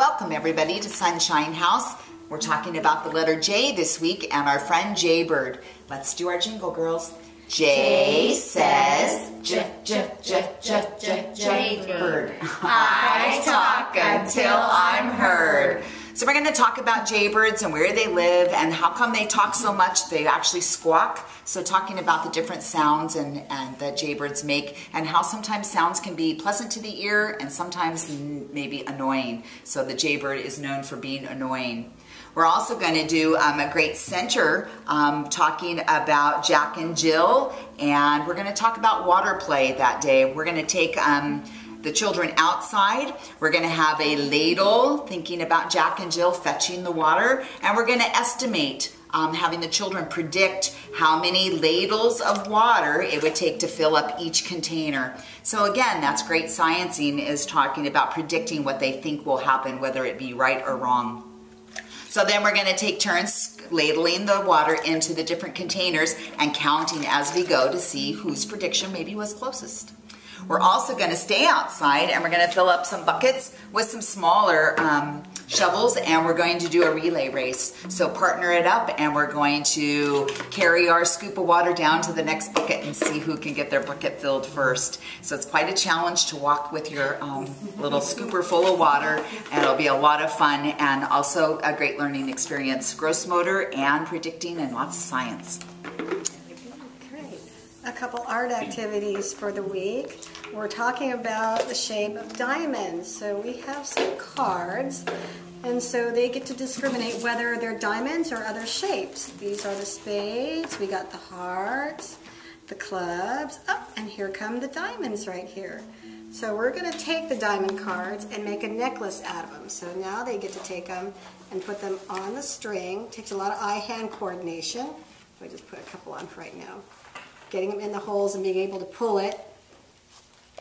Welcome everybody to Sunshine House. We're talking about the letter J this week and our friend Jaybird. Let's do our jingle, girls. J says Jaybird. I talk until I'm heard. So we're going to talk about jaybirds and where they live and how come they talk so much. They actually squawk. So talking about the different sounds and that jaybirds make and how sometimes sounds can be pleasant to the ear and sometimes maybe annoying. So the jaybird is known for being annoying. We're also going to do a great center talking about Jack and Jill, and we're going to talk about water play that day. We're going to take the children outside. We're going to have a ladle thinking about Jack and Jill fetching the water, and we're going to estimate having the children predict how many ladles of water it would take to fill up each container. So again, that's great sciencing, is talking about predicting what they think will happen, whether it be right or wrong. So then we're going to take turns ladling the water into the different containers and counting as we go to see whose prediction maybe was closest. We're also going to stay outside and we're going to fill up some buckets with some smaller shovels, and we're going to do a relay race. So partner it up and we're going to carry our scoop of water down to the next bucket and see who can get their bucket filled first. So it's quite a challenge to walk with your little scooper full of water, and it'll be a lot of fun and also a great learning experience. Gross motor and predicting and lots of science. A couple art activities for the week. We're talking about the shape of diamonds. So we have some cards, and so they get to discriminate whether they're diamonds or other shapes. These are the spades, we got the hearts, the clubs, and here come the diamonds right here. So we're going to take the diamond cards and make a necklace out of them. So now they get to take them and put them on the string. Takes a lot of eye-hand coordination. I just put a couple on for right now. Getting them in the holes and being able to pull it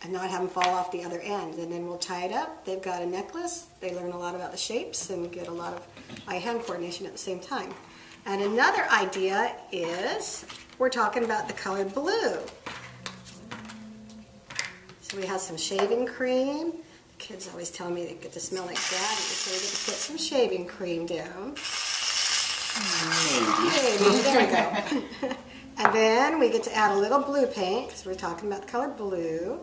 and not have them fall off the other end. And then we'll tie it up. They've got a necklace. They learn a lot about the shapes and get a lot of eye-hand coordination at the same time. And another idea is we're talking about the color blue. So we have some shaving cream. The kids always tell me they get to smell like Daddy, so we get to put some shaving cream down. Maybe. There we go. And then we get to add a little blue paint, because we're talking about the color blue.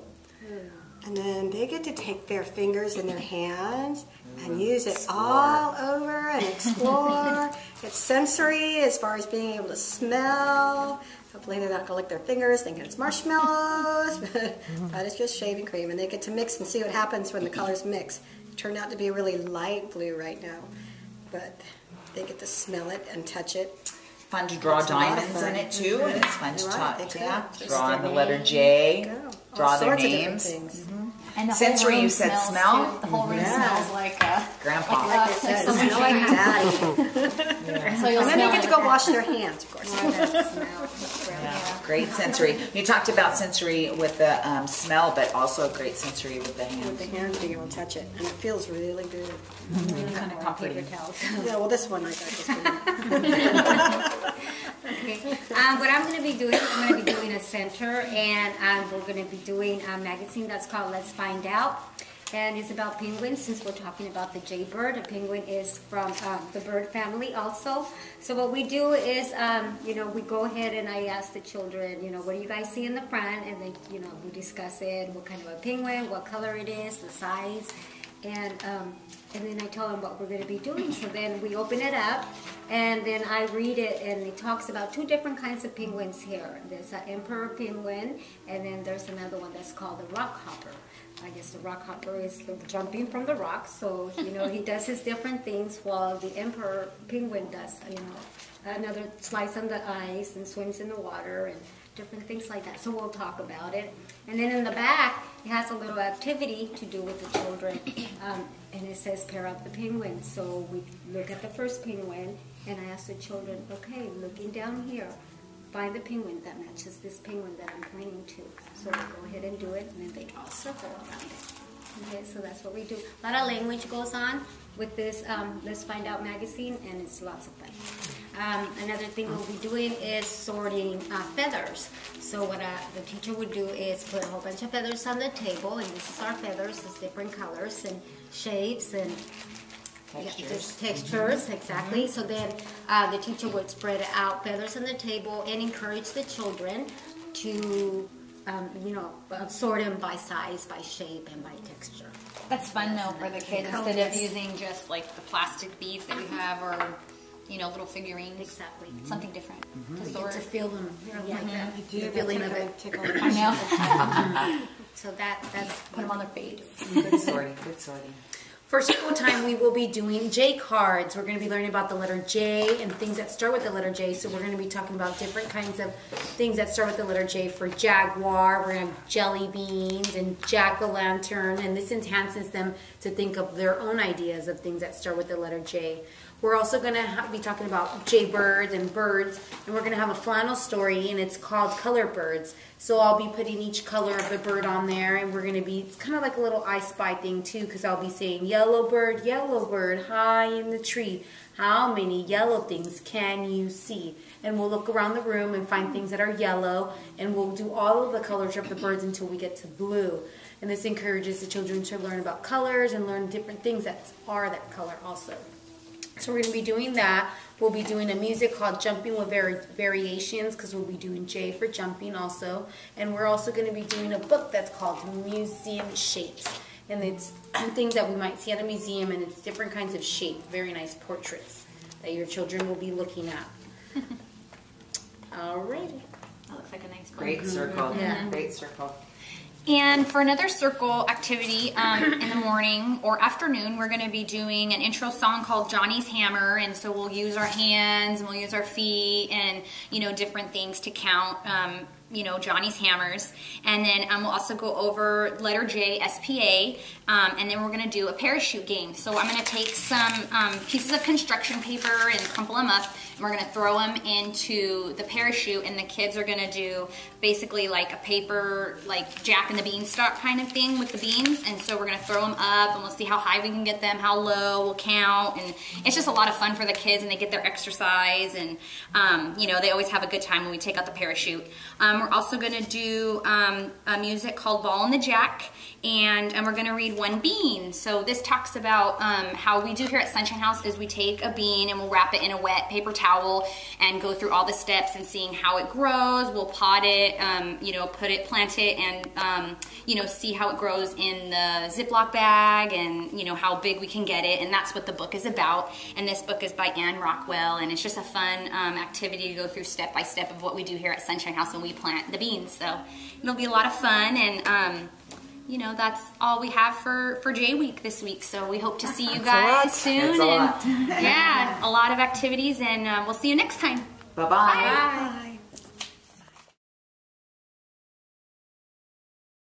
And then they get to take their fingers in their hands and use it all over and explore. It's sensory as far as being able to smell. Hopefully they're not going to lick their fingers thinking it's marshmallows, but it's just shaving cream. And they get to mix and see what happens when the colors mix. It turned out to be a really light blue right now, but they get to smell it and touch it. Fun to draw diamonds in it too. It's fun to talk. Draw on the letter J. Draw their names. And the sensory, you said smell? Too. The whole room smells like Grandpa. Like they said, smell like Daddy. So and then they get to go wash their hands, of course. Great sensory. You talked about sensory with the smell, but also great sensory with the hands. With the hands, being able to touch it, and it feels really good. Kind of comforting. Yeah, well, this one I got this one. Okay. What I'm going to be doing, I'm going to be doing a center, and we're going to be doing a magazine that's called Let's Find Out. And it's about penguins, since we're talking about the jaybird. A penguin is from the bird family also. So what we do is, you know, we go ahead and I ask the children, you know, what do you guys see in the front? And then, you know, we discuss it, what kind of a penguin, what color it is, the size. And then I tell them what we're going to be doing. So then we open it up, and then I read it, and it talks about two different kinds of penguins here. There's an emperor penguin, and then there's another one that's called the rock hopper. I guess the rock hopper is jumping from the rocks, so, you know, he does his different things, while the emperor penguin does, you know, another slice on the ice and swims in the water and different things like that. So we'll talk about it. And then in the back, it has a little activity to do with the children, and it says pair up the penguin. So we look at the first penguin, and I ask the children, okay, looking down here, find the penguin that matches this penguin that I'm pointing to. So we go ahead and do it, and then they draw a circle around it. Okay, so that's what we do. A lot of language goes on with this Let's Find Out magazine, and it's lots of fun. Another thing we'll be doing is sorting feathers. So what the teacher would do is put a whole bunch of feathers on the table, and this is our feathers, it's different colors and shapes, and Textures, exactly. So then the teacher would spread out feathers on the table and encourage the children to, sort them by size, by shape, and by texture. That's fun though for the kids instead of using just like the plastic beads that we have or little figurines. Exactly. Something different. To feel them, like that. The feeling of it. I know. So that's Put them on their face. Good sorting, good sorting. For school time, we will be doing J cards. We're going to be learning about the letter J and things that start with the letter J. So we're going to be talking about different kinds of things that start with the letter J. For Jaguar, we're going to have jelly beans and jack-o'-lantern, and this enhances them to think of their own ideas of things that start with the letter J. We're also going to be talking about Jaybirds and birds, and we're going to have a flannel story, and it's called Color Birds. So I'll be putting each color of the bird on there, and we're going to be, it's kind of like a little I Spy thing too, because I'll be saying, yellow bird, high in the tree, how many yellow things can you see? And we'll look around the room and find things that are yellow, and we'll do all of the colors of the birds until we get to blue. And this encourages the children to learn about colors and learn different things that are that color also. So we're going to be doing that. We'll be doing a music called Jumping with Variations, because we'll be doing J for jumping also. And we're also going to be doing a book that's called Museum Shapes. And it's things that we might see at a museum, and it's different kinds of shape, very nice portraits that your children will be looking at. Alrighty. That looks like a nice book. Great circle. Yeah. Great circle. And for another circle activity in the morning or afternoon, we're going to be doing an intro song called Johnny's Hammer. And so we'll use our hands and we'll use our feet and, different things to count, Johnny's hammers. And then we'll also go over letter J, S.P.A. And then we're going to do a parachute game. So I'm going to take some pieces of construction paper and crumple them up. And we're going to throw them into the parachute, and the kids are going to do basically like a paper, like Jack and the Beanstalk kind of thing with the beans. And so we're going to throw them up, and we'll see how high we can get them, how low, we'll count. And it's just a lot of fun for the kids, and they get their exercise. And, they always have a good time when we take out the parachute. We're also going to do a music called Ball and the Jack. And we're going to read one bean. So this talks about how we do here at Sunshine House is we take a bean and we'll wrap it in a wet paper towel and go through all the steps and seeing how it grows. We'll pot it, plant it, and see how it grows in the Ziploc bag, and how big we can get it. And that's what the book is about. And this book is by Anne Rockwell, and it's just a fun activity to go through step by step of what we do here at Sunshine House when we plant the beans. So it'll be a lot of fun, and that's all we have for J Week this week. So we hope to see you guys soon. That's a lot. Yeah, a lot of activities, and we'll see you next time. Bye-bye. Bye. Bye.